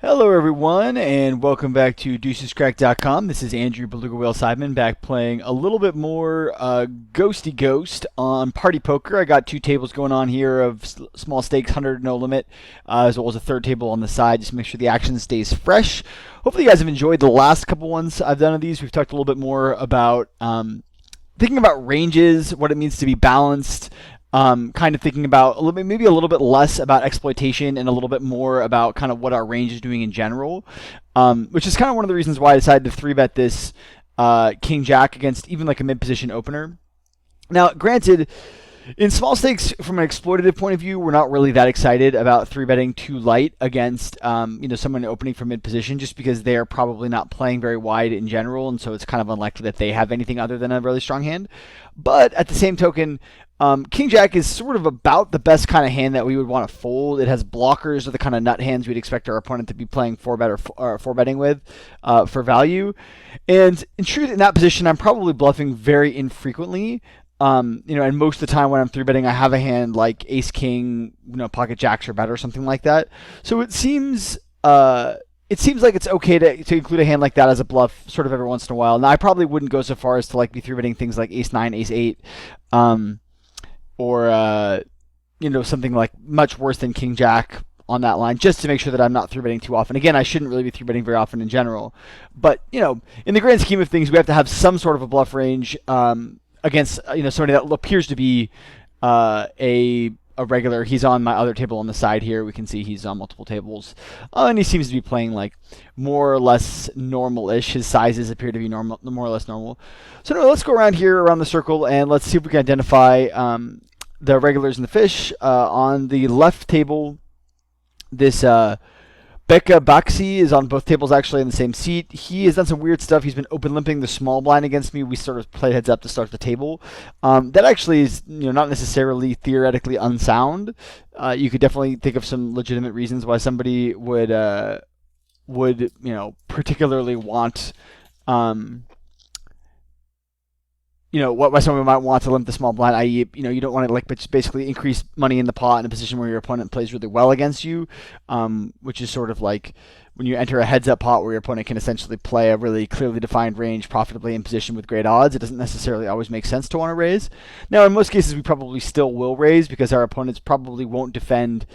Hello everyone and welcome back to DeucesCracked.com. This is Andrew BalugaWhale Sideman back playing a little bit more Ghosty Ghost on Party Poker. I got two tables going on here of small stakes, 100 no limit, as well as a third table on the side just to make sure the action stays fresh. Hopefully you guys have enjoyed the last couple ones I've done of these. We've talked a little bit more about thinking about ranges, what it means to be balanced. Kind of thinking about maybe a little bit less about exploitation and a little bit more about kind of what our range is doing in general, which is kind of one of the reasons why I decided to 3-bet this King Jack against even like a mid-position opener. Now, granted, in small stakes, from an exploitative point of view, we're not really that excited about 3-betting too light against someone opening from mid-position, just because they are probably not playing very wide in general, and so it's kind of unlikely that they have anything other than a really strong hand. But at the same token, King Jack is sort of about the best kind of hand that we would want to fold. It has blockers of the kind of nut hands we'd expect our opponent to be playing 4-betting with for value. And in truth, in that position, I'm probably bluffing very infrequently. And most of the time when I'm 3-betting, I have a hand like Ace King, Pocket Jacks or better, something like that. So it seems like it's okay to include a hand like that as a bluff sort of every once in a while. Now, I probably wouldn't go so far as to like be 3-betting things like Ace 9, Ace 8, or something like much worse than King Jack on that line, just to make sure that I'm not 3-betting too often. Again, I shouldn't really be 3-betting very often in general, but in the grand scheme of things, we have to have some sort of a bluff range against somebody that appears to be a regular. He's on my other table on the side here. We can see he's on multiple tables, and he seems to be playing like more or less normal-ish. His sizes appear to be more or less normal. So no, let's go around here around the circle and let's see if we can identify the regulars and the fish. On the left table, this Becca Baxi is on both tables actually in the same seat. He has done some weird stuff. He's been open limping the small blind against me. We sort of played heads up to start the table. That actually is not necessarily theoretically unsound. You could definitely think of some legitimate reasons why somebody would particularly want why someone might want to limp the small blind, i.e., you don't want to just basically increase money in the pot in a position where your opponent plays really well against you, which is sort of like when you enter a heads-up pot where your opponent can essentially play a really clearly defined range profitably in position with great odds. It doesn't necessarily always make sense to want to raise. Now, in most cases, we probably still will raise because our opponents probably won't defend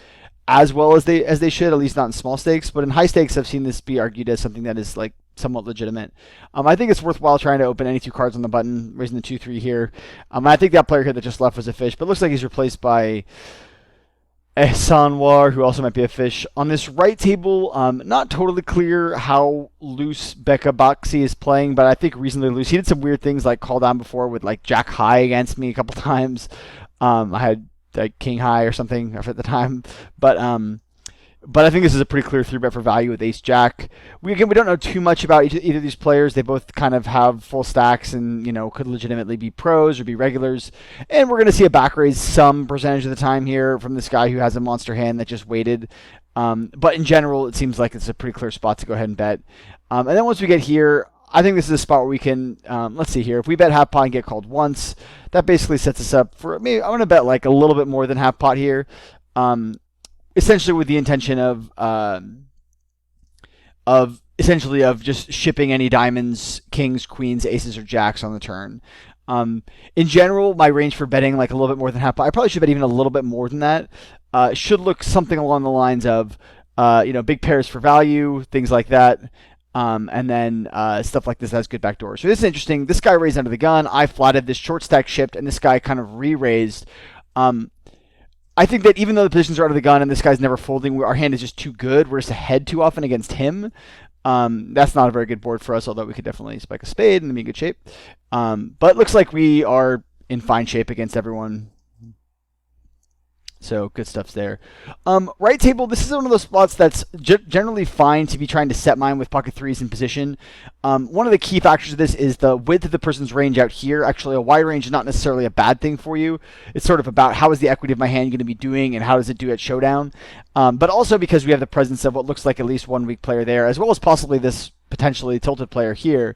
as well as they should, at least not in small stakes. But in high stakes, I've seen this be argued as something that is like somewhat legitimate. I think it's worthwhile trying to open any two cards on the button, raising the 2-3 here. I think that player here that just left was a fish, but it looks like he's replaced by Sanwar, who also might be a fish. On this right table, not totally clear how loose Becca Baxi is playing, but I think reasonably loose. He did some weird things like call down before with like Jack High against me a couple times. I had like King High or something at the time, but I think this is a pretty clear 3-bet for value with Ace Jack. We don't know too much about either of these players. They both kind of have full stacks and could legitimately be pros or be regulars. And we're going to see a back raise some percentage of the time here from this guy who has a monster hand that just waited. But in general, it seems like it's a pretty clear spot to go ahead and bet. And then once we get here, I think this is a spot where we can, let's see here. If we bet half pot and get called once, that basically sets us up for, maybe I want to bet like a little bit more than half pot here. Essentially with the intention of just shipping any diamonds, kings, queens, aces, or jacks on the turn. In general, my range for betting like a little bit more than half pot, I probably should bet even a little bit more than that. Should look something along the lines of, big pairs for value, things like that. And then stuff like this has good backdoor. So this is interesting. This guy raised under the gun. I flatted, this short stack shipped, and this guy kind of re-raised. I think that even though the positions are out of the gun and this guy's never folding, our hand is just too good. We're just ahead too often against him. That's not a very good board for us, although we could definitely spike a spade and be in good shape. But it looks like we are in fine shape against everyone. So good stuff's there. Right table, this is one of those spots that's generally fine to be trying to set mine with pocket threes in position. One of the key factors of this is the width of the person's range out here. Actually, a wide range is not necessarily a bad thing for you. It's sort of about how is the equity of my hand going to be doing and how does it do at showdown. But also because we have the presence of what looks like at least one weak player there, as well as possibly this potentially tilted player here.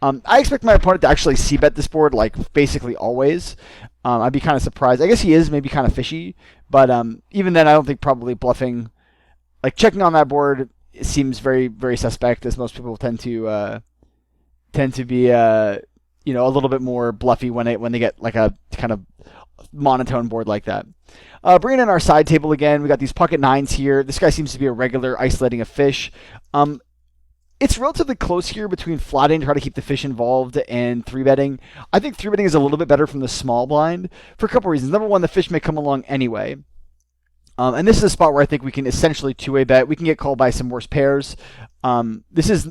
I expect my opponent to actually c-bet this board like basically always. I'd be kind of surprised. I guess he is maybe kind of fishy, but even then I don't think probably bluffing, like checking on that board seems very, very suspect, as most people tend to be you know, a little bit more bluffy when they get like a kind of monotone board like that. Bringing in our side table again, we got these pocket nines here. This guy seems to be a regular isolating a fish. It's relatively close here between flatting to try to keep the fish involved and 3-betting. I think 3-betting is a little bit better from the small blind for a couple reasons. Number one, the fish may come along anyway. And this is a spot where I think we can essentially two-way bet. We can get called by some worse pairs. This is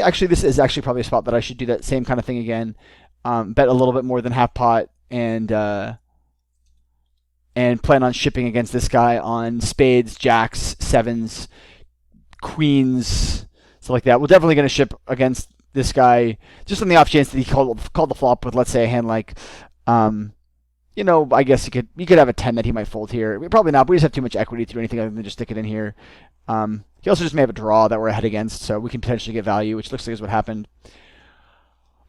actually probably a spot that I should do that same kind of thing again. Bet a little bit more than half pot and plan on shipping against this guy on spades, jacks, sevens, queens, stuff like that. We're definitely going to ship against this guy just on the off chance that he called the flop with, let's say, a hand like, you know, I guess you could have a 10 that he might fold here. Probably not. But we just have too much equity to do anything other than just stick it in here. He also just may have a draw that we're ahead against, so we can potentially get value, which looks like is what happened.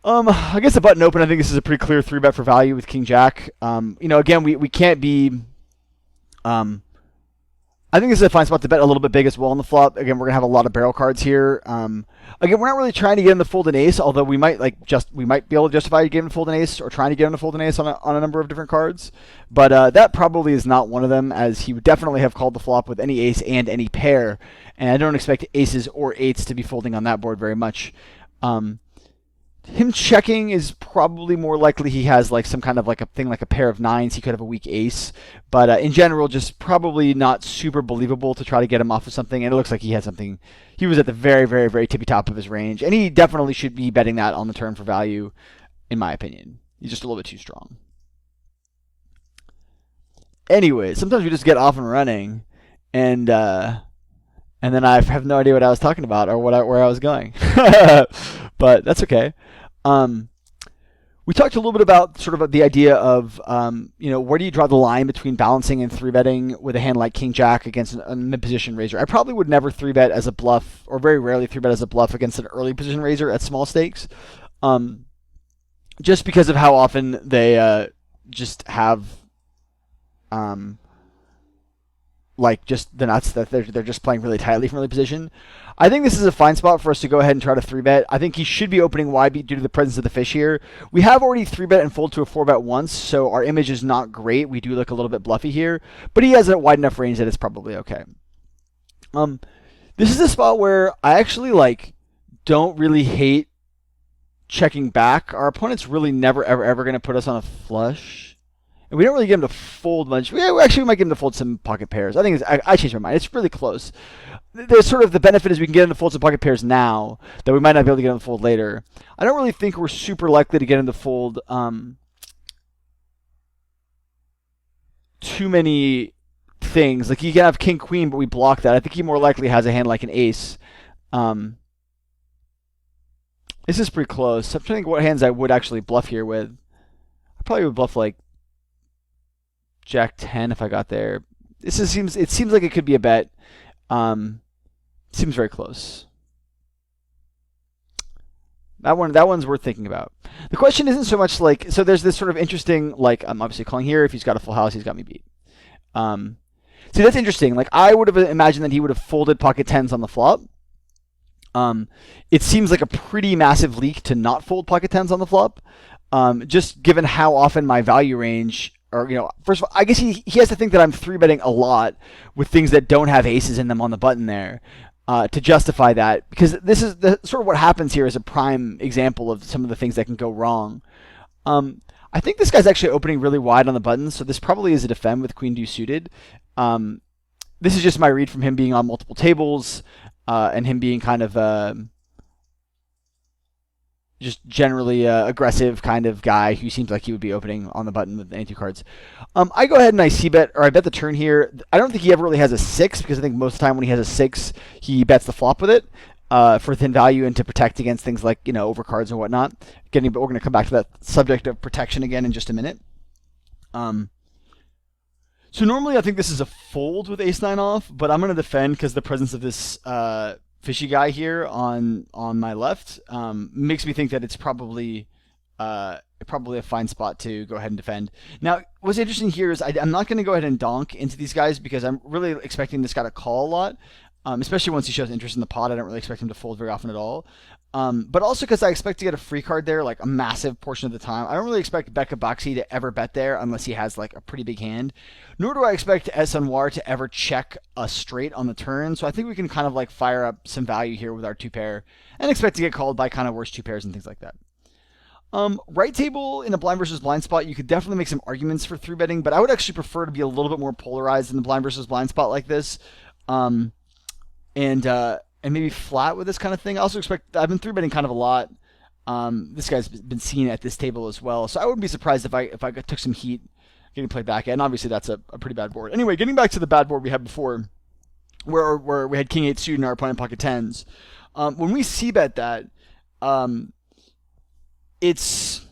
I guess the button open, I think this is a pretty clear 3-bet for value with King Jack. You know, again, we can't be... I think this is a fine spot to bet a little bit big as well on the flop. Again, we're going to have a lot of barrel cards here. Again, we're not really trying to get him to fold an ace, although we might be able to justify getting him to fold an ace or trying to get him to fold an ace on a number of different cards. But that probably is not one of them, as he would definitely have called the flop with any ace and any pair. And I don't expect aces or eights to be folding on that board very much. Him checking is probably more likely he has like some kind of like a thing like a pair of nines. He could have a weak ace, but in general, just probably not super believable to try to get him off of something. And it looks like he had something. He was at the very, very, very tippy top of his range, and he definitely should be betting that on the turn for value, in my opinion. He's just a little bit too strong. Anyway, sometimes we just get off and running, and then I have no idea what I was talking about or where I was going. But that's okay. We talked a little bit about sort of the idea of, you know, where do you draw the line between balancing and 3-betting with a hand like King Jack against a mid-position raiser. I probably would never 3-bet as a bluff, or very rarely 3-bet as a bluff against an early position raiser at small stakes, just because of how often they just have like just the nuts that they're just playing really tightly from early position. I think this is a fine spot for us to go ahead and try to 3-bet. I think he should be opening wide due to the presence of the fish here. We have already 3-bet and fold to a 4-bet once, so our image is not great. We do look a little bit bluffy here, but he has a wide enough range that it's probably okay. This is a spot where I actually don't really hate checking back. Our opponent's really never ever going to put us on a flush. And we don't really get him to fold much. We might get him to fold some pocket pairs. I think I changed my mind. It's really close. There's sort of the benefit is we can get him to fold some pocket pairs now that we might not be able to get him to fold later. I don't really think we're super likely to get him to fold too many things. Like, you can have king queen, but we block that. I think he more likely has a hand like an ace. This is pretty close. I'm trying to think what hands I would actually bluff here with. I probably would bluff like Jack 10 if I got there. It seems like it could be a bet. Seems very close. That one's worth thinking about. The question isn't so much like, so there's this sort of interesting, like, I'm obviously calling here. If he's got a full house, he's got me beat. See, that's interesting. Like, I would have imagined that he would have folded pocket 10s on the flop. It seems like a pretty massive leak to not fold pocket 10s on the flop. Just given how often my value range, or, you know, first of all, I guess he has to think that I'm 3-betting a lot with things that don't have aces in them on the button there to justify that, because this is sort of what happens here is a prime example of some of the things that can go wrong. I think this guy's actually opening really wide on the button, so this probably is a defend with queen deuce suited. This is just my read from him being on multiple tables and him being kind of just generally aggressive kind of guy who seems like he would be opening on the button with any two cards. I go ahead and I c-bet, or I bet the turn here. I don't think he ever really has a 6, because I think most of the time when he has a 6, he bets the flop with it for thin value and to protect against things like, you know, overcards and whatnot. But we're going to come back to that subject of protection again in just a minute. So normally I think this is a fold with ace-9 off, but I'm going to defend because the presence of this fishy guy here on my left makes me think that it's probably a fine spot to go ahead and defend. Now, what's interesting here is I'm not going to go ahead and donk into these guys because I'm really expecting this guy to call a lot. especially once he shows interest in the pot. I don't really expect him to fold very often at all. But also because I expect to get a free card there, like a massive portion of the time. I don't really expect Becca Boxy to ever bet there unless he has like a pretty big hand. Nor do I expect S. Noir to ever check a straight on the turn. So I think we can kind of like fire up some value here with our 2-pair and expect to get called by kind of worse 2-pairs and things like that. Right table in a blind versus blind spot, you could definitely make some arguments for 3-betting, but I would actually prefer to be a little bit more polarized in the blind versus blind spot like this. And maybe flat with this kind of thing. I also expect, I've been 3-betting kind of a lot. This guy's been seen at this table as well, so I wouldn't be surprised if I took some heat getting played back. And obviously that's a pretty bad board. Anyway, getting back to the bad board we had before, where we had King 8 suited and our opponent pocket 10s. When we c-bet that, it's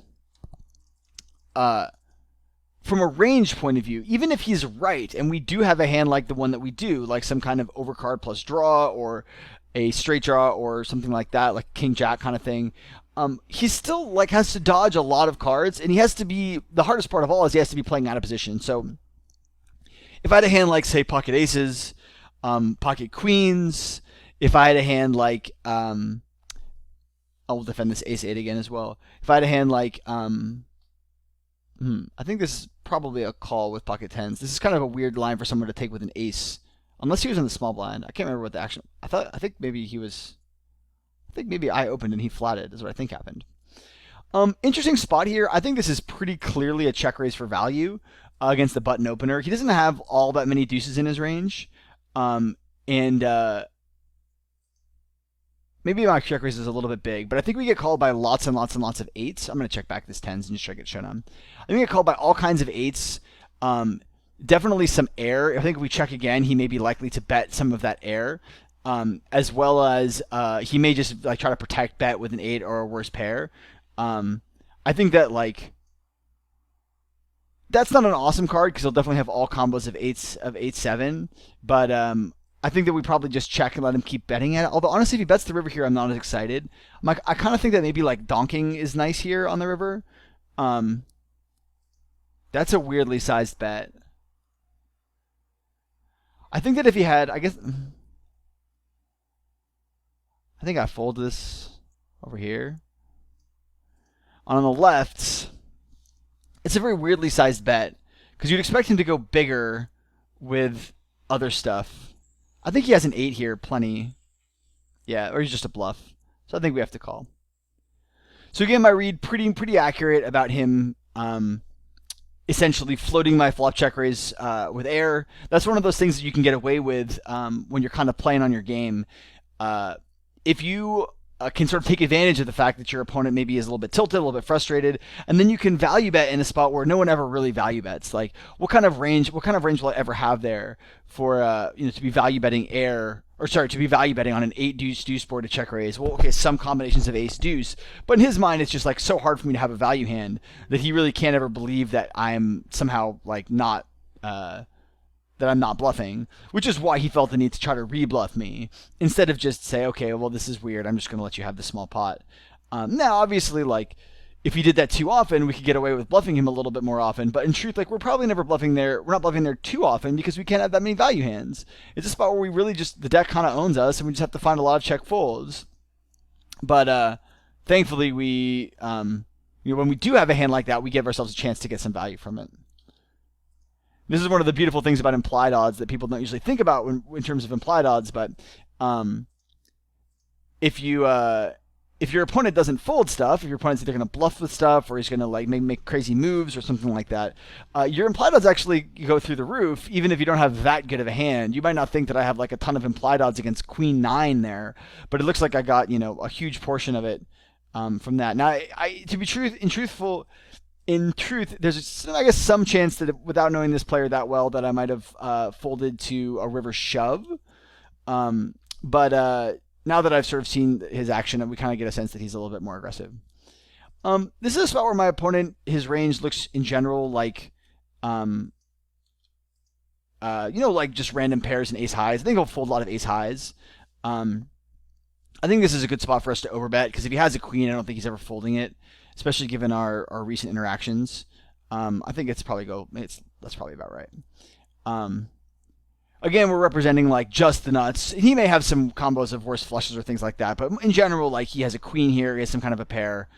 from a range point of view, even if he's right, and we do have a hand like the one that we do, like some kind of overcard plus draw, or a straight draw, or something like that, like King Jack kind of thing, he still like has to dodge a lot of cards, and he has to be, the hardest part of all is he has to be playing out of position. So if I had a hand like, say, pocket aces, pocket queens, if I had a hand like, I'll defend this ace 8 again as well. If I had a hand like, I think this is probably a call with pocket 10s. This is kind of a weird line for someone to take with an ace, unless he was in the small blind. I can't remember what the action. I think maybe he was. I think maybe I opened and he flatted. Is what I think happened. Interesting spot here. I think this is pretty clearly a check raise for value against the button opener. He doesn't have all that many deuces in his range, maybe my check raise is a little bit big, but I think we get called by lots and lots and lots of 8s. I'm going to check back this 10s and just try to get shown on. I think we get called by all kinds of 8s. Definitely some air. I think if we check again, he may be likely to bet some of that air, as well as he may just like try to protect bet with an 8 or a worse pair. I think that like that's not an awesome card because he'll definitely have all combos of 8s of 8-7, but I think that we probably just check and let him keep betting at it. Although, honestly, if he bets the river here, I'm not as excited. I kind of think that maybe, like, donking is nice here on the river. That's a weirdly sized bet. I think that if he had, I think I fold this over here. On the left, it's a very weirdly sized bet because you'd expect him to go bigger with other stuff. I think he has an 8 here, plenty. Yeah, or he's just a bluff. So I think we have to call. So again, my read pretty accurate about him essentially floating my flop check raise with air. That's one of those things that you can get away with when you're kind of playing on your game. If you can sort of take advantage of the fact that your opponent maybe is a little bit tilted, a little bit frustrated, and then you can value bet in a spot where no one ever really value bets. Like, what kind of range will I ever have there for to be value betting to be value betting on an 8 deuce board to check raise? Well, okay, some combinations of ace deuce, but in his mind, it's just like so hard for me to have a value hand that he really can't ever believe that I'm somehow like not. That I'm not bluffing, which is why he felt the need to try to re-bluff me instead of just say, okay, well, this is weird. I'm just going to let you have the small pot. Now, obviously, like, if he did that too often, we could get away with bluffing him a little bit more often. But in truth, like, we're probably never bluffing there. We're not bluffing there too often because we can't have that many value hands. It's a spot where we really just, the deck kind of owns us and we just have to find a lot of check folds. But thankfully, when we do have a hand like that, we give ourselves a chance to get some value from it. This is one of the beautiful things about implied odds that people don't usually think about in terms of implied odds. But if your opponent doesn't fold stuff, if your opponent's either going to bluff with stuff or he's going to like make crazy moves or something like that, your implied odds actually go through the roof. Even if you don't have that good of a hand, you might not think that I have like a ton of implied odds against Queen 9 there, but it looks like I got a huge portion of it from that. Now, in truth, there's, I guess, some chance that without knowing this player that well that I might have folded to a river shove. But now that I've sort of seen his action, we kind of get a sense that he's a little bit more aggressive. This is a spot where my opponent, his range looks in general like, like just random pairs and ace highs. I think he'll fold a lot of ace highs. I think this is a good spot for us to overbet because if he has a queen, I don't think he's ever folding it, especially given our recent interactions. I think that's probably about right. again, we're representing like just the nuts. He may have some combos of worse flushes or things like that, but in general, like he has a queen here, he has some kind of a pair.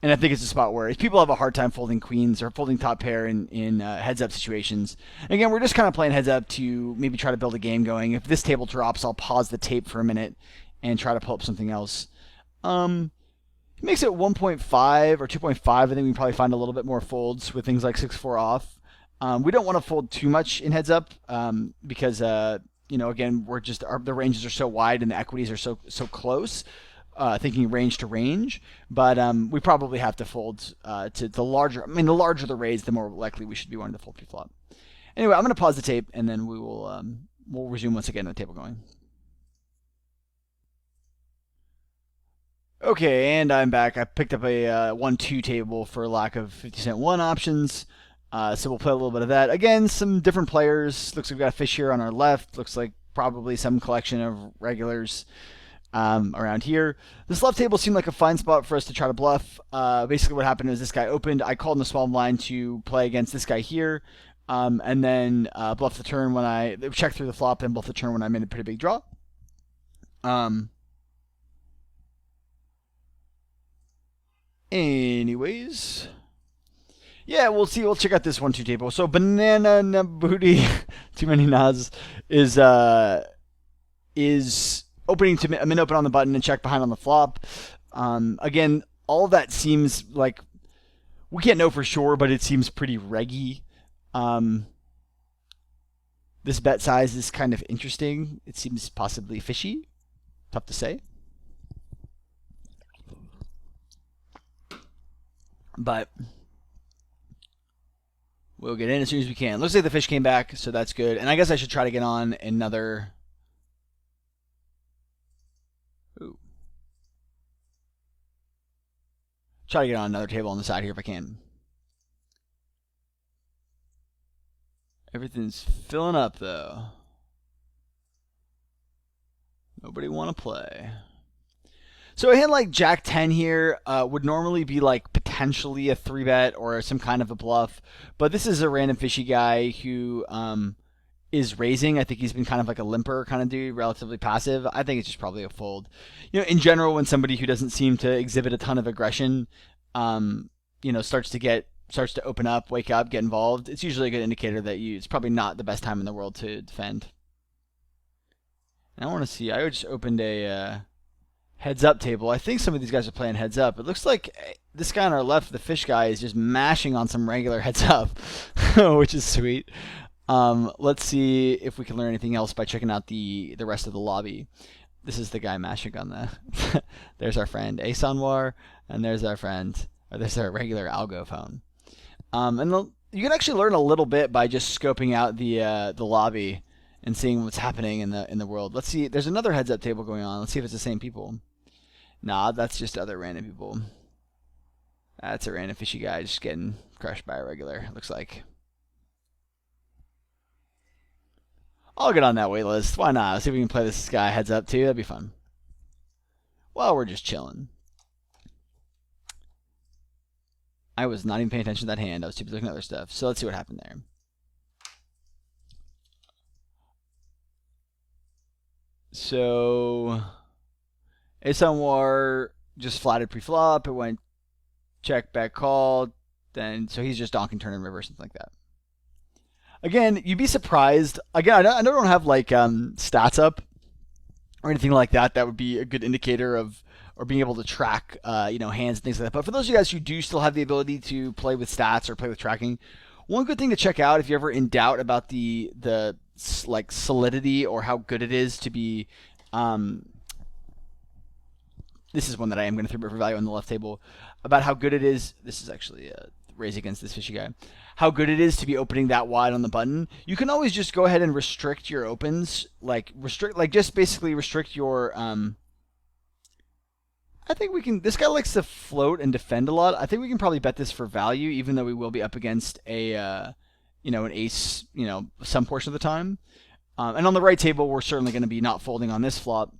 And I think it's a spot where people have a hard time folding queens or folding top pair in heads-up situations. Again, we're just kind of playing heads-up to maybe try to build a game going. If this table drops, I'll pause the tape for a minute and try to pull up something else. He makes it 1.5 or 2.5. I think we can probably find a little bit more folds with things like 6-4 off. We don't want to fold too much in heads-up because, again, we're just the ranges are so wide and the equities are so close. Thinking range to range, but we probably have to fold to the larger. I mean, the larger the raise, the more likely we should be wanting to fold pre-flop. Anyway, I'm going to pause the tape and then we'll resume once again the table going. Okay, and I'm back. I picked up a 1-2 table for lack of 50-cent 1 options. So we'll play a little bit of that. Again, some different players. Looks like we've got a fish here on our left. Looks like probably some collection of regulars. Around here. This left table seemed like a fine spot for us to try to bluff. Basically what happened is this guy opened. I called in the small blind to play against this guy here, and then bluff the turn when I checked through the flop and bluff the turn when I made a pretty big draw. Anyways. Yeah, we'll see. We'll check out this 1-2 table. So Banana Nabuti, too many nods, is opening to min open on the button and check behind on the flop. Again, all of that seems like we can't know for sure, but it seems pretty reggy. This bet size is kind of interesting. It seems possibly fishy. Tough to say. But we'll get in as soon as we can. Looks like the fish came back, so that's good. And I guess I should try to get on another... Ooh. Try to get on another table on the side here if I can. Everything's filling up though. Nobody want to play. So a hand like Jack 10 here would normally be like potentially a 3-bet or some kind of a bluff, but this is a random fishy guy who is raising. I think he's been kind of like a limper kind of dude, relatively passive. I think it's just probably a fold. In general, when somebody who doesn't seem to exhibit a ton of aggression, starts to open up, wake up, get involved, it's usually a good indicator that it's probably not the best time in the world to defend. And I want to see. I just opened a heads up table. I think some of these guys are playing heads up. It looks like this guy on our left, the fish guy, is just mashing on some regular heads up, which is sweet. Let's see if we can learn anything else by checking out the rest of the lobby. This is the guy mashing on the... There's our friend Asanwar, and there's our friend... Or there's our regular algo phone. You can actually learn a little bit by just scoping out the lobby and seeing what's happening in the world. Let's see. There's another heads-up table going on. Let's see if it's the same people. Nah, that's just other random people. That's a random fishy guy just getting crushed by a regular, looks like. I'll get on that wait list. Why not? Let's see if we can play this guy heads up too. That'd be fun. Well, we're just chilling. I was not even paying attention to that hand. I was too busy looking at other stuff. So let's see what happened there. So Asanwar just flatted pre-flop. It went check, back, call. Then so he's just donking turn and reverse, something like that. Again, you'd be surprised. Again, I don't have like stats up or anything like that. That would be a good indicator of or being able to track hands and things like that. But for those of you guys who do still have the ability to play with stats or play with tracking, one good thing to check out if you're ever in doubt about the like solidity or how good it is to be this is one that I am going to throw for value on the left table about how good it is. This is actually a raise against this fishy guy. How good it is to be opening that wide on the button. You can always just go ahead and restrict your opens, just basically restrict your I think we can. This guy likes to float and defend a lot. I think we can probably bet this for value, even though we will be up against a, an ace, some portion of the time. And on the right table, we're certainly going to be not folding on this flop.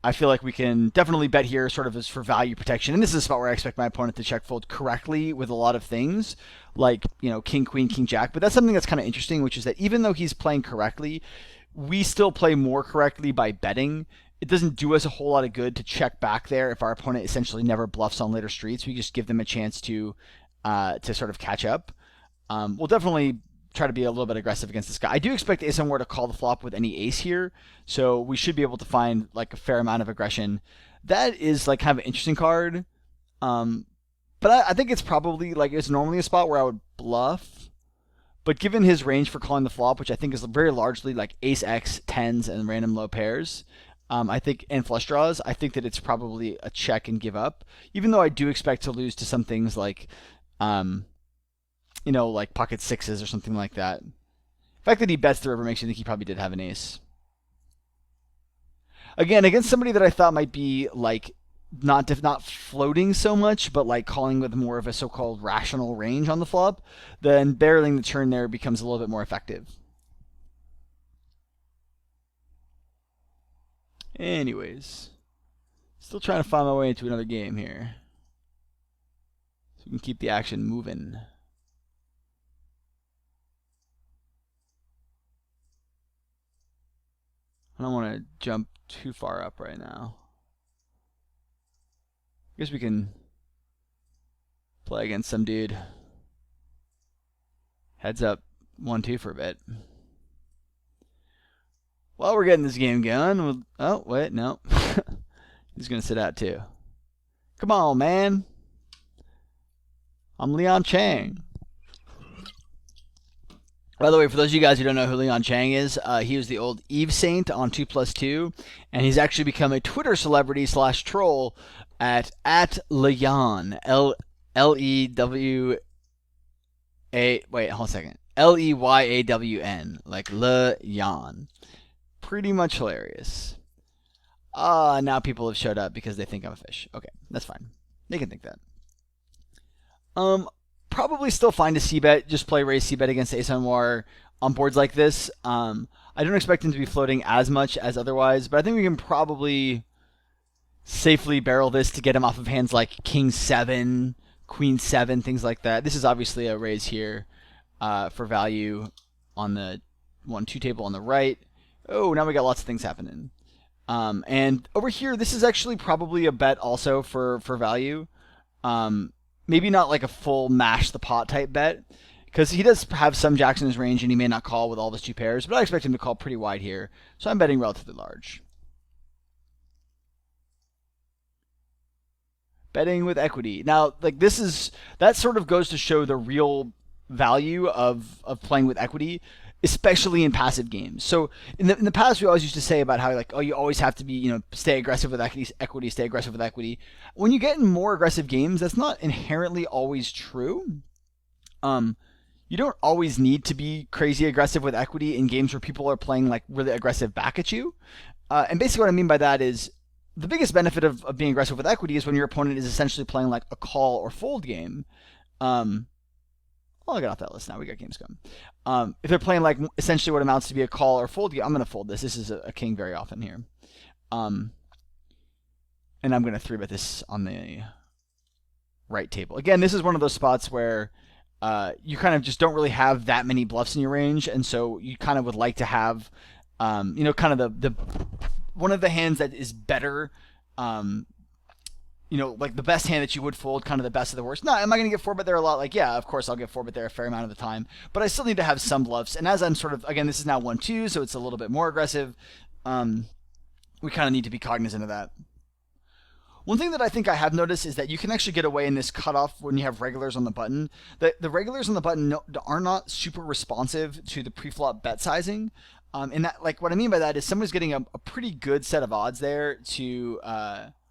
I feel like we can definitely bet here sort of as for value protection. And this is a spot where I expect my opponent to check fold correctly with a lot of things like, king, queen, king, jack. But that's something that's kind of interesting, which is that even though he's playing correctly, we still play more correctly by betting. It doesn't do us a whole lot of good to check back there if our opponent essentially never bluffs on later streets. We just give them a chance to sort of catch up. We'll definitely try to be a little bit aggressive against this guy. I do expect Ace on War to call the flop with any ace here, so we should be able to find like a fair amount of aggression. That is like kind of an interesting card, but I think it's probably like it's normally a spot where I would bluff. But given his range for calling the flop, which I think is very largely like ace X, tens, and random low pairs, I think, and flush draws, I think that it's probably a check and give up. Even though I do expect to lose to some things like like pocket sixes or something like that. The fact that he bets the river makes you think he probably did have an ace. Again, against somebody that I thought might be like not floating so much, but like calling with more of a so-called rational range on the flop, then barreling the turn there becomes a little bit more effective. Anyways, still trying to find my way into another game here, so we can keep the action moving. I don't want to jump too far up right now. I guess we can play against some dude. Heads up 1-2 for a bit. While we're getting this game going, oh, wait, no. He's going to sit out too. Come on, man. I'm Leon Chang. By the way, for those of you guys who don't know who Leon Chang is, he was the old Eve Saint on 2+2, and he's actually become a Twitter celebrity / troll at Leon, Lewa. Wait, hold on a second. Leyawn, like Leon. Pretty much hilarious. Now people have showed up because they think I'm a fish. Okay, that's fine. They can think that. Probably still fine to c-bet, just play raise c-bet against Ace on War on boards like this. I don't expect him to be floating as much as otherwise, but I think we can probably safely barrel this to get him off of hands like King 7, Queen 7, things like that. This is obviously a raise here for value on the 1-2 table on the right. Oh, now we got lots of things happening. And over here, this is actually probably a bet also for value. Maybe not like a full mash the pot type bet, because he does have some jacks in his range and he may not call with all of his 2 pairs, but I expect him to call pretty wide here, so I'm betting relatively large. Betting with equity. Now, like that sort of goes to show the real value of playing with equity, especially in passive games. So in the past, we always used to say about how like, oh, you always have to be, stay aggressive with equity, stay aggressive with equity. When you get in more aggressive games, that's not inherently always true. You don't always need to be crazy aggressive with equity in games where people are playing like really aggressive back at you. And basically what I mean by that is the biggest benefit of being aggressive with equity is when your opponent is essentially playing like a call or fold game. I'll get off that list now. We got games going. If they're playing like essentially what amounts to be a call or fold game, I'm going to fold this. This is a king very often here. And I'm going to 3-bet this on the right table. Again, this is one of those spots where you kind of just don't really have that many bluffs in your range, and so you kind of would like to have, kind of the one of the hands that is better. Like the best hand that you would fold, kind of the best of the worst. No, am I going to get 4-bet there a lot? Like, yeah, of course I'll get 4-bet there a fair amount of the time, but I still need to have some bluffs. And as I'm sort of, again, this is now 1-2, so it's a little bit more aggressive. We kind of need to be cognizant of that. One thing that I think I have noticed is that you can actually get away in this cutoff when you have regulars on the button. The regulars on the button are not super responsive to the preflop bet sizing. And that, like, what I mean by that is someone's getting a pretty good set of odds there to,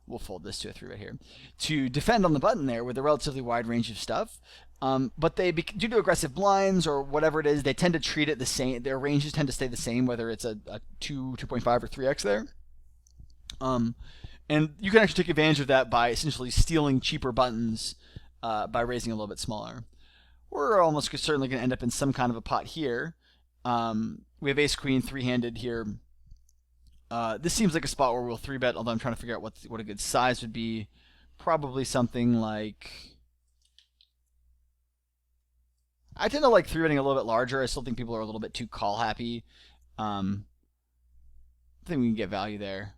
we'll fold this to a 3 right here, to defend on the button there with a relatively wide range of stuff. But they, due to aggressive blinds or whatever it is, they tend to treat it the same. Their ranges tend to stay the same, whether it's a 2, 2.5, or 3x there. And you can actually take advantage of that by essentially stealing cheaper buttons by raising a little bit smaller. We're almost certainly going to end up in some kind of a pot here. We have ace-queen 3-handed here. This seems like a spot where we'll 3-bet, although I'm trying to figure out what a good size would be. Probably something like... I tend to like 3-betting a little bit larger. I still think people are a little bit too call happy. I think we can get value there.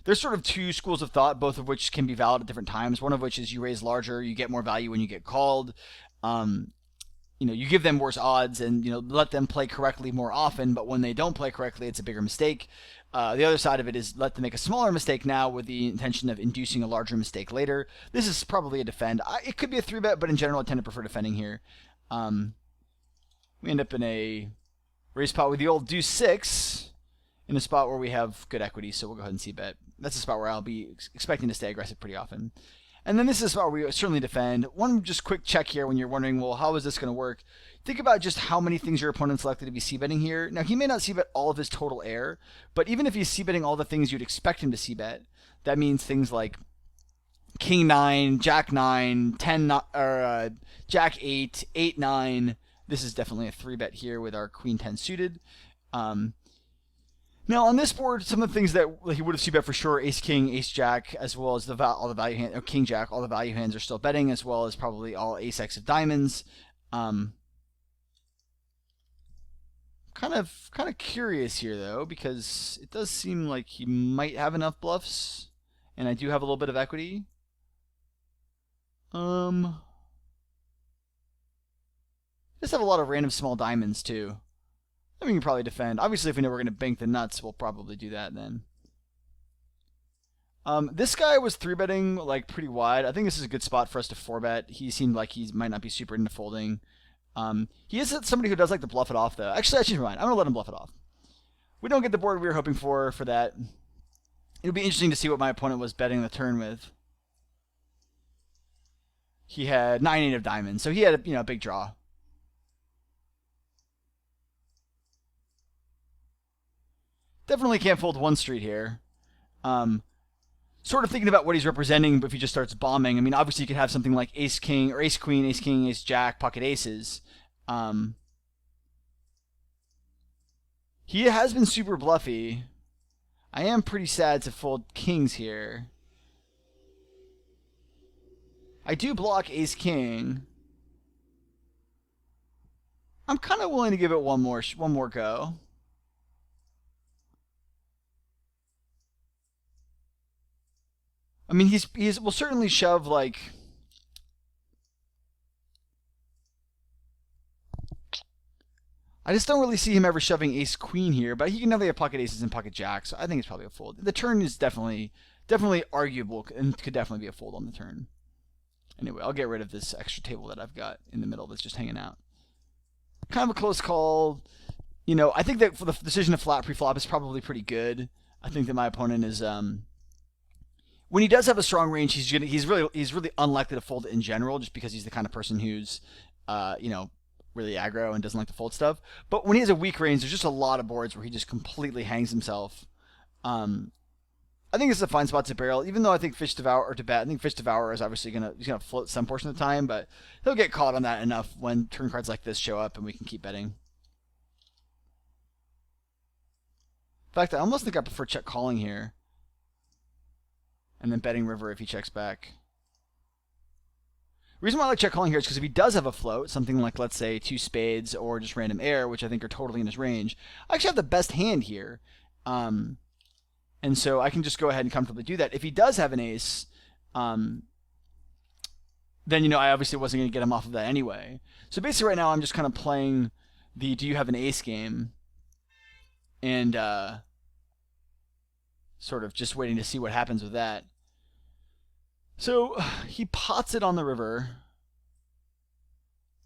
There's sort of two schools of thought, both of which can be valid at different times. One of which is you raise larger, you get more value when you get called. You give them worse odds and let them play correctly more often, but when they don't play correctly, it's a bigger mistake. The other side of it is let them make a smaller mistake now with the intention of inducing a larger mistake later. This is probably a defend. It could be a 3-bet, but in general, I tend to prefer defending here. We end up in a raise spot with the old deuce 6 in a spot where we have good equity, so we'll go ahead and c-bet. That's a spot where I'll be expecting to stay aggressive pretty often. And then this is a spot where we certainly defend. One just quick check here when you're wondering, well, how is this going to work? Think about just how many things your opponent's likely to be c-betting here. Now, he may not c-bet all of his total air, but even if he's c-betting all the things you'd expect him to c-bet, that means things like king 9, jack 9, 10, or jack 8, 8, 9. This is definitely a 3-bet here with our queen 10 suited. Now on this board, some of the things that he would have c-bet for sure: ace king, ace jack, as well as all the value hands, or king jack, all the value hands are still betting, as well as probably all ace x of diamonds. Kind of curious here though, because it does seem like he might have enough bluffs, and I do have a little bit of equity. Just have a lot of random small diamonds too. I mean, we can probably defend. Obviously, if we know we're going to bank the nuts, we'll probably do that then. This guy was 3-betting like pretty wide. I think this is a good spot for us to 4-bet. He seemed like he might not be super into folding. He is somebody who does like to bluff it off, though. Actually, I changed my mind. I'm going to let him bluff it off. We don't get the board we were hoping for that. It'll be interesting to see what my opponent was betting the turn with. He had 9-8 of diamonds, so he had a big draw. Definitely can't fold one street here. Sort of thinking about what he's representing, but if he just starts bombing, I mean, obviously you could have something like ace king, or ace queen, ace king, ace jack, pocket aces. He has been super bluffy. I am pretty sad to fold kings here. I do block ace king. I'm kind of willing to give it one more go. I mean, will certainly shove like. I just don't really see him ever shoving ace queen here, but he can definitely have pocket aces and pocket jacks, so I think it's probably a fold. The turn is definitely arguable and could definitely be a fold on the turn. Anyway, I'll get rid of this extra table that I've got in the middle that's just hanging out. Kind of a close call. I think that for the decision to flat pre-flop is probably pretty good. I think that my opponent is when he does have a strong range, he's really unlikely to fold in general, just because he's the kind of person who's really aggro and doesn't like to fold stuff. But when he has a weak range, there's just a lot of boards where he just completely hangs himself. I think this is a fine spot to barrel, even though I think Fish Devour or to bet. I think Fish Devour is obviously he's gonna float some portion of the time, but he'll get caught on that enough when turn cards like this show up, and we can keep betting. In fact, I almost think I prefer check calling here, and then betting river if he checks back. The reason why I like check calling here is because if he does have a float, something like, let's say, 2 spades or just random air, which I think are totally in his range, I actually have the best hand here. And so I can just go ahead and comfortably do that. If he does have an ace, then, I obviously wasn't going to get him off of that anyway. So basically right now I'm just kind of playing the do you have an ace game, and sort of just waiting to see what happens with that. So he pots it on the river.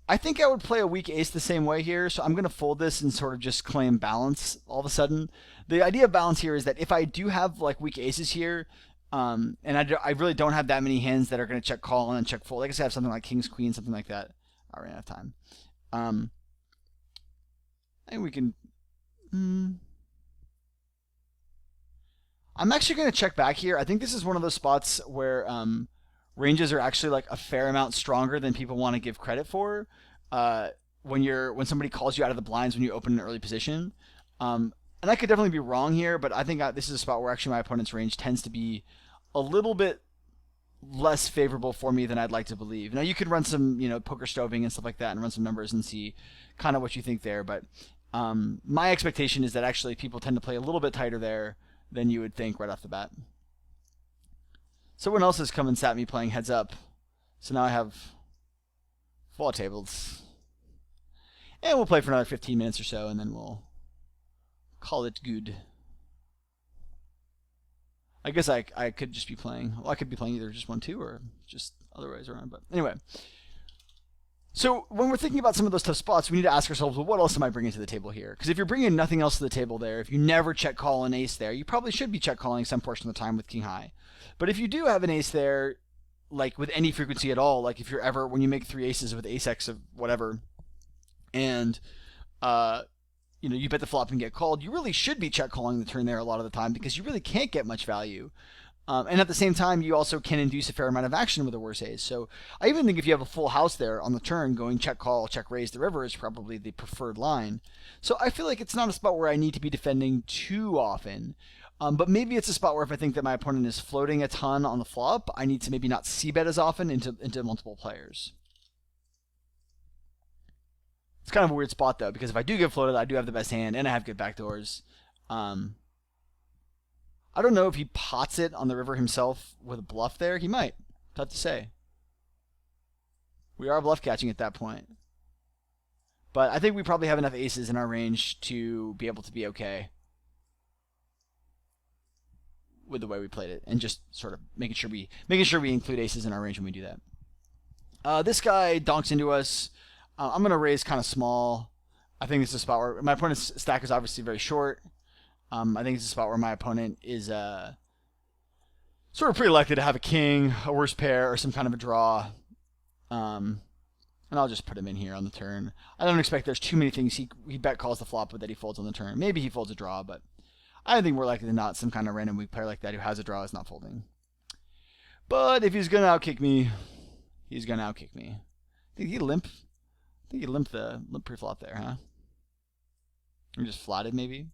I think I would play a weak ace the same way here, so I'm going to fold this and sort of just claim balance all of a sudden. The idea of balance here is that if I do have like weak aces here, and I really don't have that many hands that are going to check call and check fold. I guess I have something like kings, queen, something like that. I ran out of time. I think we can... I'm actually going to check back here. I think this is one of those spots where ranges are actually like a fair amount stronger than people want to give credit for. When somebody calls you out of the blinds when you open an early position, and I could definitely be wrong here, but I think this is a spot where actually my opponent's range tends to be a little bit less favorable for me than I'd like to believe. Now you could run some, poker stoving and stuff like that and run some numbers and see kind of what you think there, but my expectation is that actually people tend to play a little bit tighter there than you would think right off the bat. Someone else has come and sat me playing heads up, so now I have 4 tables. And we'll play for another 15 minutes or so, and then we'll call it good. I guess I could just be playing, well, I could be playing either just 1-2 or just other ways around, but anyway. So when we're thinking about some of those tough spots, we need to ask ourselves, well, what else am I bringing to the table here? Because if you're bringing nothing else to the table there, if you never check call an ace there, you probably should be check calling some portion of the time with king high. But if you do have an ace there, like with any frequency at all, like if you're ever, when you make 3 aces with ace x of whatever, and you bet the flop and get called, you really should be check calling the turn there a lot of the time because you really can't get much value. And at the same time, you also can induce a fair amount of action with a worse ace. So I even think if you have a full house there on the turn, going check call, check raise the river is probably the preferred line. So I feel like it's not a spot where I need to be defending too often. But maybe it's a spot where if I think that my opponent is floating a ton on the flop, I need to maybe not c-bet as often into multiple players. It's kind of a weird spot though, because if I do get floated, I do have the best hand and I have good backdoors. I don't know if he pots it on the river himself with a bluff there. He might. Tough to say. We are bluff catching at that point. But I think we probably have enough aces in our range to be able to be okay with the way we played it, and just sort of making sure we include aces in our range when we do that. This guy donks into us. I'm going to raise kind of small. I think this is a spot where my opponent's stack is obviously very short. I think it's a spot where my opponent is sort of pretty likely to have a king, a worse pair, or some kind of a draw. And I'll just put him in here on the turn. I don't expect there's too many things he bet calls the flop with that he folds on the turn. Maybe he folds a draw, but I think more likely than not some kind of random weak player like that who has a draw is not folding. But if he's going to outkick me, he's going to outkick me. I think he limped the pre-flop there, huh? Or just flatted maybe?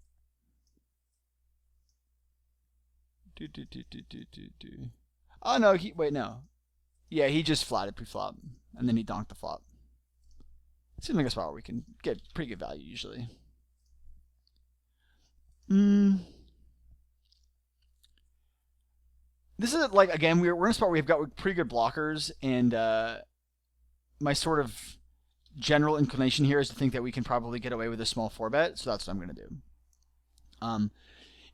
Oh no, wait, no. Yeah, he just flatted pre-flop, and then he donked the flop. Seems like a spot where we can get pretty good value usually. This is like, again, we're in a spot where we've got pretty good blockers, and my sort of general inclination here is to think that we can probably get away with a small 4-bet, so that's what I'm going to do.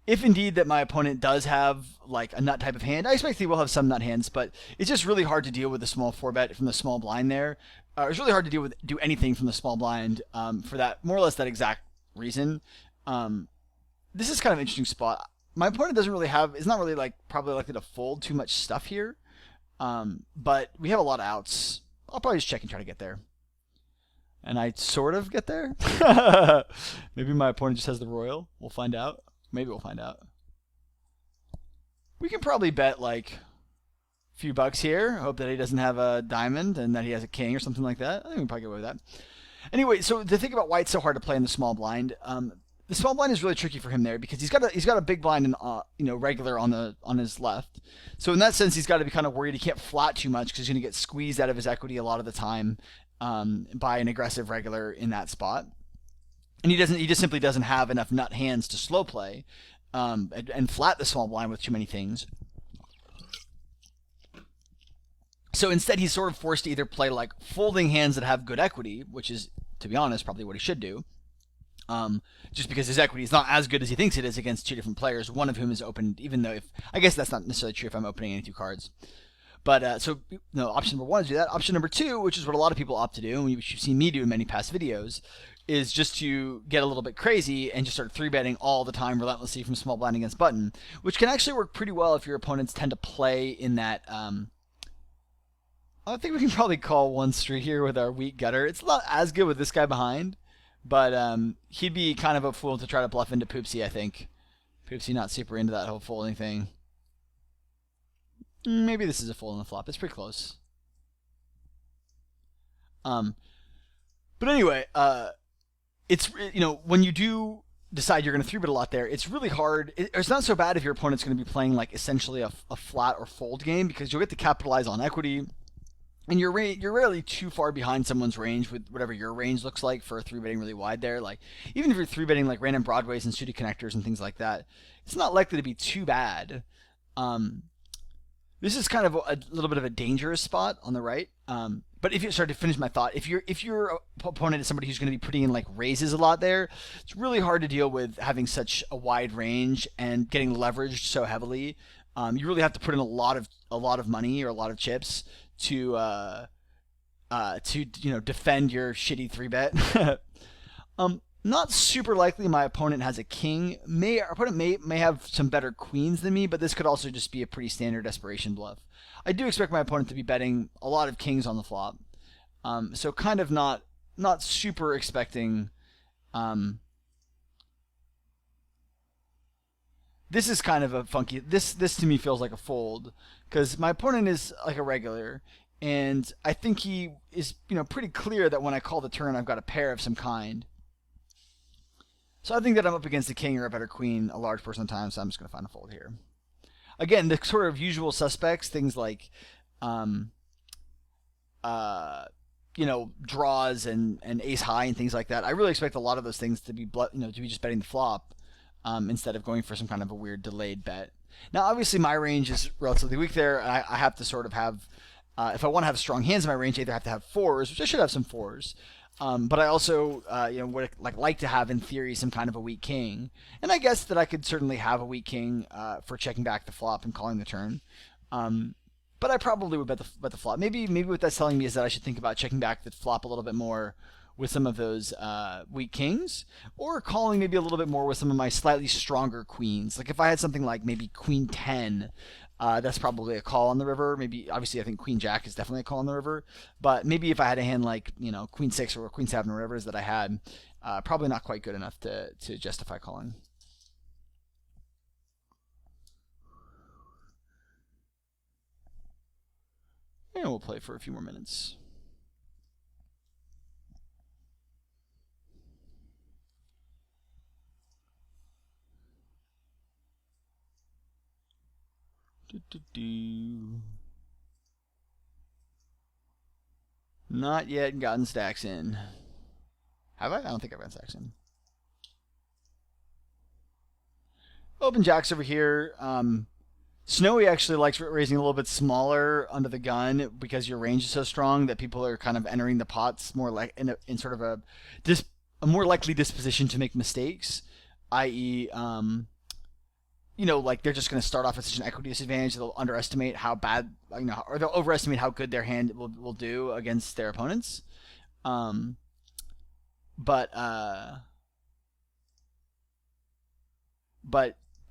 If indeed that my opponent does have like a nut type of hand, I expect he will have some nut hands, but it's just really hard to deal with a small 4-bet from the small blind there. It's really hard to do anything from the small blind for that, more or less that exact reason. This is kind of an interesting spot. My opponent is not really probably likely to fold too much stuff here, but we have a lot of outs. I'll probably just check and try to get there. And I sort of get there. Maybe my opponent just has the royal. We'll find out. Maybe we'll find out. We can probably bet like a few bucks here. Hope that he doesn't have a diamond and that he has a king or something like that. I think we can probably get away with that. Anyway, so the thing about why it's so hard to play in the small blind, the small blind is really tricky for him there because he's got a big blind and regular on his left. So in that sense, he's got to be kind of worried he can't flat too much because he's going to get squeezed out of his equity a lot of the time by an aggressive regular in that spot. And he just simply doesn't have enough nut hands to slow play and flat the small blind with too many things. So instead, he's sort of forced to either play like folding hands that have good equity, which is, to be honest, probably what he should do. Just because his equity is not as good as he thinks it is against 2 different players, one of whom is opened, even though I guess that's not necessarily true if I'm opening any 2 cards. But so option number 1 is do that. Option number 2, which is what a lot of people opt to do, and which you've seen me do in many past videos, is just to get a little bit crazy and just start 3-betting all the time relentlessly from small blind against button, which can actually work pretty well if your opponents tend to play in that. I think we can probably call 1 straight here with our weak gutter. It's not as good with this guy behind, but he'd be kind of a fool to try to bluff into Poopsie, I think. Poopsie not super into that whole folding thing. Maybe this is a fold on the flop. It's pretty close. But anyway, it's when you do decide you're going to 3-bet a lot there, it's really hard. It's not so bad if your opponent's going to be playing like essentially a flat or fold game, because you'll get to capitalize on equity, and you're rarely too far behind someone's range with whatever your range looks like for 3-betting really wide there. Like even if you're 3-betting like random broadways and suited connectors and things like that, it's not likely to be too bad. This is kind of a little bit of a dangerous spot on the right. But if you start to finish my thought, if your opponent is somebody who's going to be putting in like raises a lot there, it's really hard to deal with having such a wide range and getting leveraged so heavily. You really have to put in a lot of money or a lot of chips to defend your shitty 3-bet. Not super likely my opponent has a king. Our opponent may have some better queens than me, but this could also just be a pretty standard desperation bluff. I do expect my opponent to be betting a lot of kings on the flop, so kind of not super expecting. This is kind of a funky. This to me feels like a fold, because my opponent is like a regular, and I think he is pretty clear that when I call the turn, I've got a pair of some kind. So I think that I'm up against a king or a better queen a large portion of the time, so I'm just going to find a fold here. Again, the sort of usual suspects, things like, draws and ace high and things like that. I really expect a lot of those things to be, to be just betting the flop, instead of going for some kind of a weird delayed bet. Now, obviously, my range is relatively weak there. I have to sort of have, if I want to have strong hands in my range, I either have to have fours, which I should have some fours. But I also, would like to have in theory some kind of a weak king, and I guess that I could certainly have a weak king for checking back the flop and calling the turn. But I probably would bet the flop. Maybe what that's telling me is that I should think about checking back the flop a little bit more with some of those weak kings, or calling maybe a little bit more with some of my slightly stronger queens. Like if I had something like maybe Queen 10. That's probably a call on the river. Maybe, obviously, I think Queen Jack is definitely a call on the river. But maybe if I had a hand like Queen 6 or Queen 7 or whatever it is that I had, probably not quite good enough to justify calling. And we'll play for a few more minutes. Not yet gotten stacks in. Have I? I don't think I've gotten stacks in. Open jacks over here. Snowy actually likes raising a little bit smaller under the gun because your range is so strong that people are kind of entering the pots more like in sort of a more likely disposition to make mistakes, i.e. Like they're just going to start off at such an equity disadvantage they'll underestimate how bad, or they'll overestimate how good their hand will do against their opponents. But I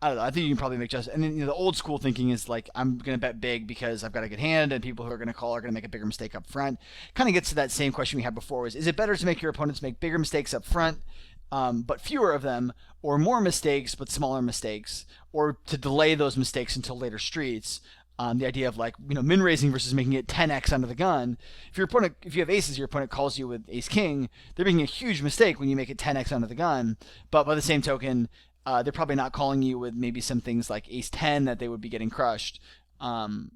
don't know. I think you can probably make just, and then the old school thinking is like I'm going to bet big because I've got a good hand, and people who are going to call are going to make a bigger mistake up front. Kind of gets to that same question we had before: is it better to make your opponents make bigger mistakes up front? But fewer of them, or more mistakes but smaller mistakes, or to delay those mistakes until later streets. The idea of min raising versus making it 10x under the gun. If you have aces, your opponent calls you with ace king, they're making a huge mistake when you make it 10x under the gun. But by the same token, they're probably not calling you with maybe some things like ace 10 that they would be getting crushed. So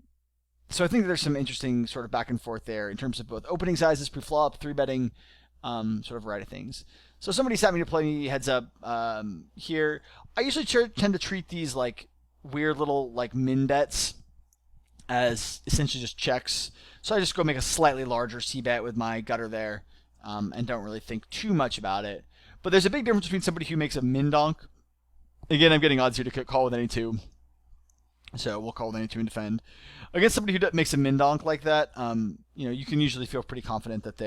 I think there's some interesting sort of back and forth there in terms of both opening sizes pre-flop, 3-betting, sort of variety of things. So somebody sat me to play me heads up here. I usually tend to treat these like weird little min bets as essentially just checks. So I just go make a slightly larger c-bet with my gutter there, and don't really think too much about it. But there's a big difference between somebody who makes a min donk. Again, I'm getting odds here to call with any two. So we'll call with any two and defend. Against somebody who makes a min donk like that, you can usually feel pretty confident that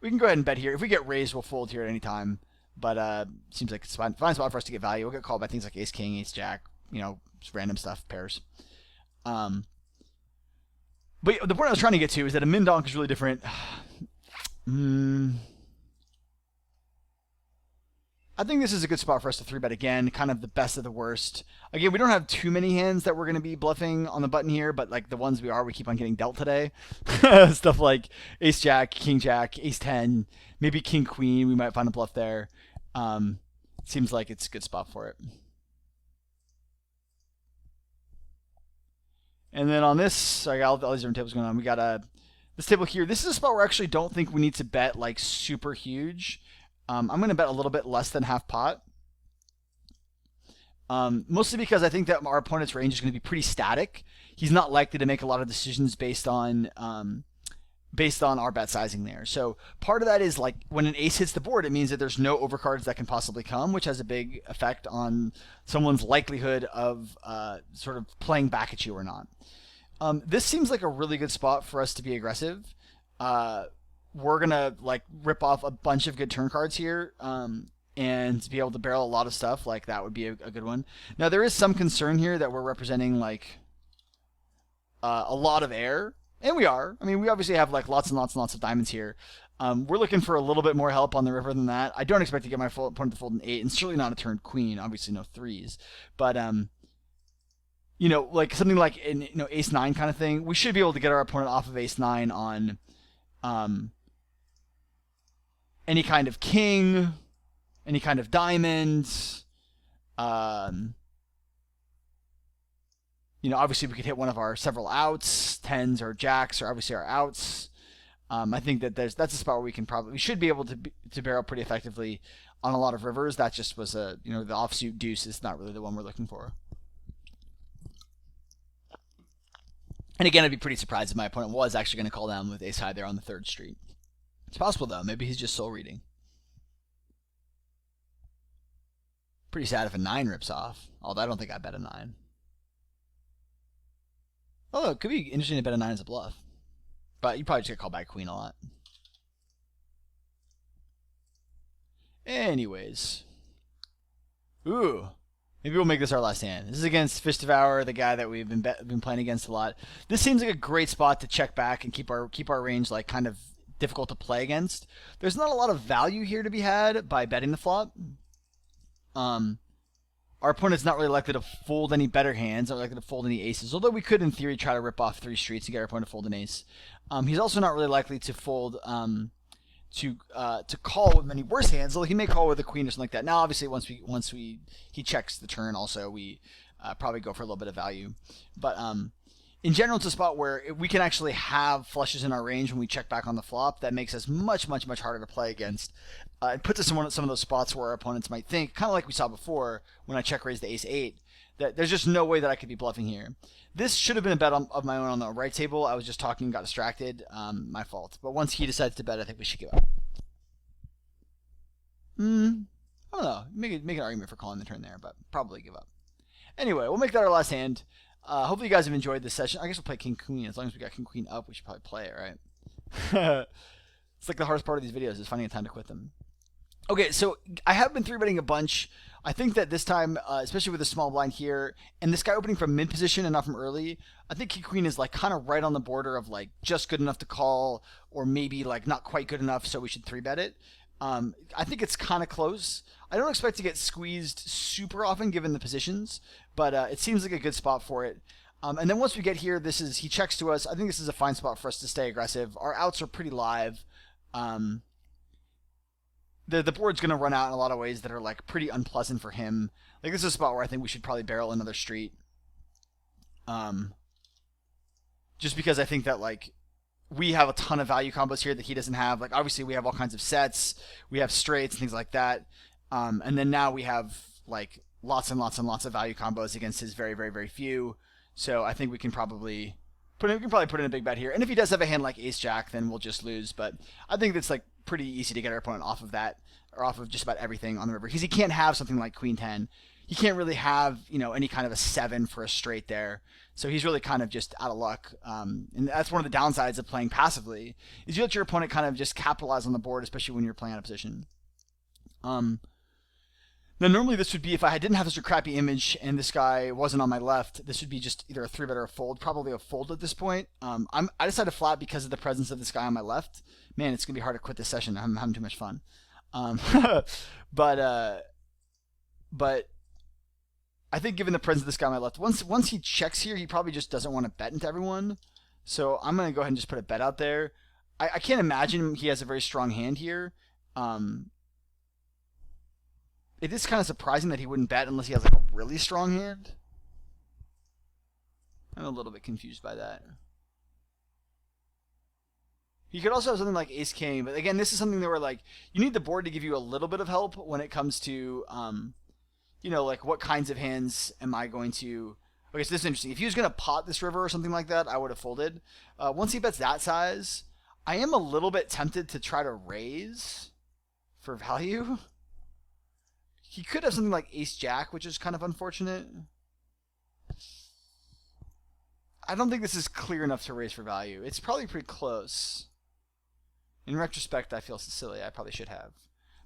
we can go ahead and bet here. If we get raised, we'll fold here at any time. But seems like it's a fine spot for us to get value. We'll get called by things like ace king, ace jack, just random stuff, pairs. But the point I was trying to get to is that a min donk is really different. I think this is a good spot for us to 3-bet again, kind of the best of the worst. Again, we don't have too many hands that we're going to be bluffing on the button here, but like the ones we keep on getting dealt today. Stuff like ace-jack, king-jack, ace-10, maybe king-queen, we might find a bluff there. Seems like it's a good spot for it. And then on this, I got all these different tables going on. We got this table here. This is a spot where I actually don't think we need to bet like super huge. I'm going to bet a little bit less than half pot. Mostly because I think that our opponent's range is going to be pretty static. He's not likely to make a lot of decisions based on our bet sizing there. So part of that is like when an ace hits the board, it means that there's no overcards that can possibly come, which has a big effect on someone's likelihood of sort of playing back at you or not. This seems like a really good spot for us to be aggressive. We're gonna like rip off a bunch of good turn cards here, and be able to barrel a lot of stuff. Like that would be a good one. Now there is some concern here that we're representing like a lot of air. And we are. I mean, we obviously have like lots and lots and lots of diamonds here. We're looking for a little bit more help on the river than that. I don't expect to get my opponent to fold an 8, and certainly not a turned queen. Obviously, no 3s. But you know, like something like in ace 9 kind of thing, we should be able to get our opponent off of ace 9 on any kind of king, any kind of diamond. Obviously we could hit one of our several outs, 10s or jacks are obviously our outs. I think that that's a spot where we should be able to barrel pretty effectively on a lot of rivers. That just was the offsuit deuce is not really the one we're looking for. And again, I'd be pretty surprised if my opponent was actually going to call down with ace high there on the 3rd street. It's possible though. Maybe he's just soul reading. Pretty sad if a 9 rips off. Although I don't think I bet a 9. Although it could be interesting to bet a 9 as a bluff. But you probably just get called back queen a lot. Anyways. Ooh. Maybe we'll make this our last hand. This is against Fish Devourer, the guy that we've been playing against a lot. This seems like a great spot to check back and keep our range like kind of difficult to play against. There's not a lot of value here to be had by betting the flop. Our opponent's not really likely to fold any better hands, not likely to fold any aces, although we could, in theory, try to rip off 3 streets and get our opponent to fold an ace. He's also not really likely to fold to call with many worse hands, although he may call with a queen or something like that. Now, obviously, once he checks the turn, also we probably go for a little bit of value. But in general, it's a spot where we can actually have flushes in our range when we check back on the flop. That makes us much, much, much harder to play against. It puts us in some of those spots where our opponents might think, kind of like we saw before when I check raised the ace 8, that there's just no way that I could be bluffing here. This should have been a bet of my own on the right table. I was just talking and got distracted. My fault. But once he decides to bet, I think we should give up. I don't know. Make an argument for calling the turn there, but probably give up. Anyway, we'll make that our last hand. Hopefully you guys have enjoyed this session. I guess we'll play King Queen. As long as we got King Queen up, we should probably play it, right? It's like the hardest part of these videos is finding a time to quit them. Okay, so I have been 3-betting a bunch. I think that this time, especially with the small blind here, and this guy opening from mid position and not from early, I think King Queen is like kind of right on the border of like just good enough to call, or maybe like not quite good enough, so we should 3-bet it. I think it's kind of close. I don't expect to get squeezed super often given the positions, but it seems like a good spot for it. And then once we get here, he checks to us. I think this is a fine spot for us to stay aggressive. Our outs are pretty live. The board's going to run out in a lot of ways that are like pretty unpleasant for him. Like this is a spot where I think we should probably barrel another street. Just because I think that like we have a ton of value combos here that he doesn't have. Like obviously we have all kinds of sets, we have straights and things like that. And then now we have like lots and lots and lots of value combos against his very, very, very few. So I think we can probably put in a big bet here. And if he does have a hand like Ace Jack, then we'll just lose. But I think that's like pretty easy to get our opponent off of that, or off of just about everything on the river, because he can't have something like Queen 10. He can't really have any kind of a 7 for a straight there. So he's really kind of just out of luck. And that's one of the downsides of playing passively, is you let your opponent kind of just capitalize on the board, especially when you're playing out of position. Now normally this would be, if I didn't have such a crappy image and this guy wasn't on my left, this would be just either a 3-bet or a fold. Probably a fold at this point. I decided to flat because of the presence of this guy on my left. Man, it's gonna be hard to quit this session. I'm having too much fun. But I think given the presence of this guy on my left, once he checks here, he probably just doesn't want to bet into everyone. So I'm gonna go ahead and just put a bet out there. I can't imagine he has a very strong hand here. It is kind of surprising that he wouldn't bet unless he has like a really strong hand. I'm a little bit confused by that. He could also have something like Ace King, but again, this is something that where like you need the board to give you a little bit of help when it comes to, you know, like what kinds of hands am I going to? Okay, so this is interesting. If he was going to pot this river or something like that, I would have folded. Once he bets that size, I am a little bit tempted to try to raise for value. He could have something like Ace Jack, which is kind of unfortunate. I don't think this is clear enough to raise for value. It's probably pretty close. In retrospect, I feel silly. I probably should have.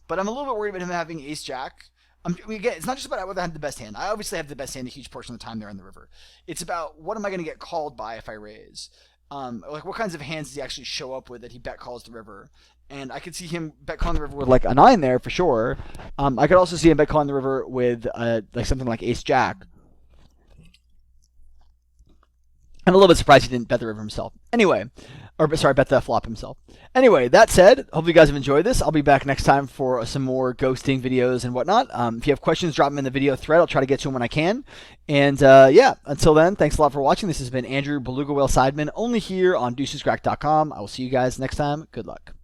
But I'm a little bit worried about him having Ace Jack. I mean, again, it's not just about whether I have the best hand. I obviously have the best hand a huge portion of the time there in the river. It's about what am I going to get called by if I raise. Like what kinds of hands does he actually show up with that he bet calls the river. And I could see him bet calling the river with like a 9 there for sure. I could also see him bet calling the river with like something like Ace Jack. I'm a little bit surprised he didn't bet the river himself. Anyway, or sorry, bet the flop himself. Anyway, that said, hope you guys have enjoyed this. I'll be back next time for some more ghosting videos and whatnot. If you have questions, drop them in the video thread. I'll try to get to them when I can. And yeah, until then, thanks a lot for watching. This has been Andrew BalugaWhale Sideman, only here on DeucesCracked.com. I will see you guys next time. Good luck.